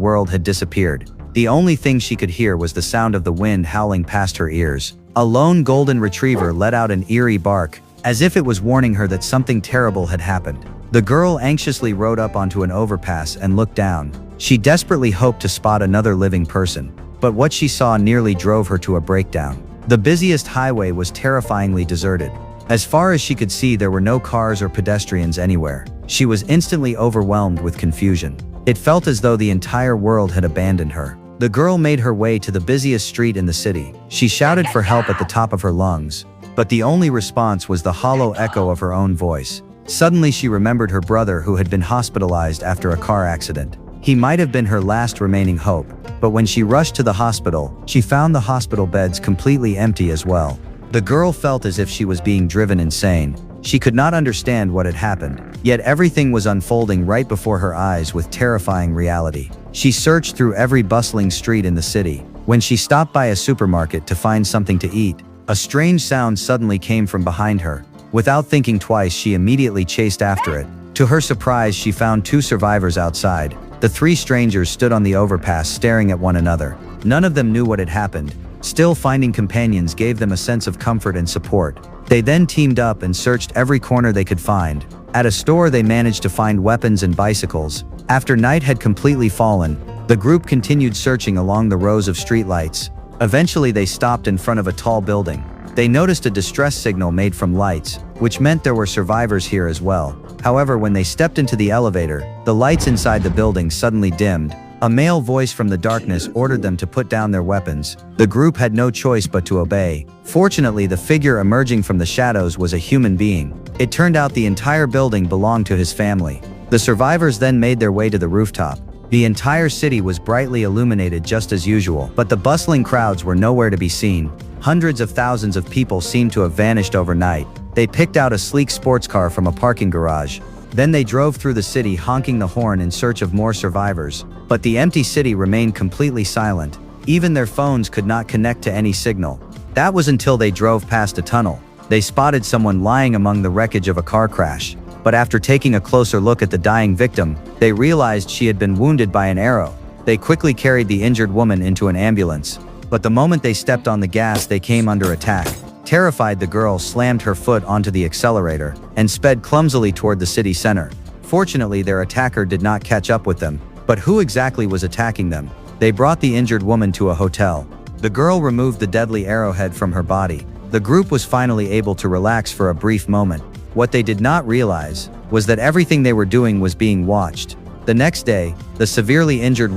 world had disappeared. The only thing she could hear was the sound of the wind howling past her ears. A lone golden retriever let out an eerie bark, as if it was warning her that something terrible had happened. The girl anxiously rode up onto an overpass and looked down. She desperately hoped to spot another living person, but what she saw nearly drove her to a breakdown. The busiest highway was terrifyingly deserted. As far as she could see, there were no cars or pedestrians anywhere. She was instantly overwhelmed with confusion. It felt as though the entire world had abandoned her. The girl made her way to the busiest street in the city. She shouted for help at the top of her lungs, but the only response was the hollow echo of her own voice. Suddenly she remembered her brother, who had been hospitalized after a car accident. He might have been her last remaining hope, but when she rushed to the hospital, she found the hospital beds completely empty as well. The girl felt as if she was being driven insane. She could not understand what had happened, yet everything was unfolding right before her eyes with terrifying reality. She searched through every bustling street in the city. When she stopped by a supermarket to find something to eat, a strange sound suddenly came from behind her. Without thinking twice, she immediately chased after it. To her surprise, she found two survivors outside. The three strangers stood on the overpass staring at one another. None of them knew what had happened. Still, finding companions gave them a sense of comfort and support. They then teamed up and searched every corner they could find. At a store, they managed to find weapons and bicycles. After night had completely fallen, the group continued searching along the rows of streetlights. Eventually, they stopped in front of a tall building. They noticed a distress signal made from lights, which meant there were survivors here as well. However, when they stepped into the elevator, the lights inside the building suddenly dimmed. A male voice from the darkness ordered them to put down their weapons. The group had no choice but to obey. Fortunately, the figure emerging from the shadows was a human being. It turned out the entire building belonged to his family. The survivors then made their way to the rooftop. The entire city was brightly illuminated just as usual, but the bustling crowds were nowhere to be seen. Hundreds of thousands of people seemed to have vanished overnight. They picked out a sleek sports car from a parking garage. Then they drove through the city honking the horn in search of more survivors. But the empty city remained completely silent. Even their phones could not connect to any signal. That was until they drove past a tunnel. They spotted someone lying among the wreckage of a car crash. But after taking a closer look at the dying victim, they realized she had been wounded by an arrow. They quickly carried the injured woman into an ambulance. But the moment they stepped on the gas, they came under attack. Terrified, the girl slammed her foot onto the accelerator and sped clumsily toward the city center. Fortunately, their attacker did not catch up with them. But who exactly was attacking them? They brought the injured woman to a hotel. The girl removed the deadly arrowhead from her body. The group was finally able to relax for a brief moment. What they did not realize was that everything they were doing was being watched. The next day, the severely injured woman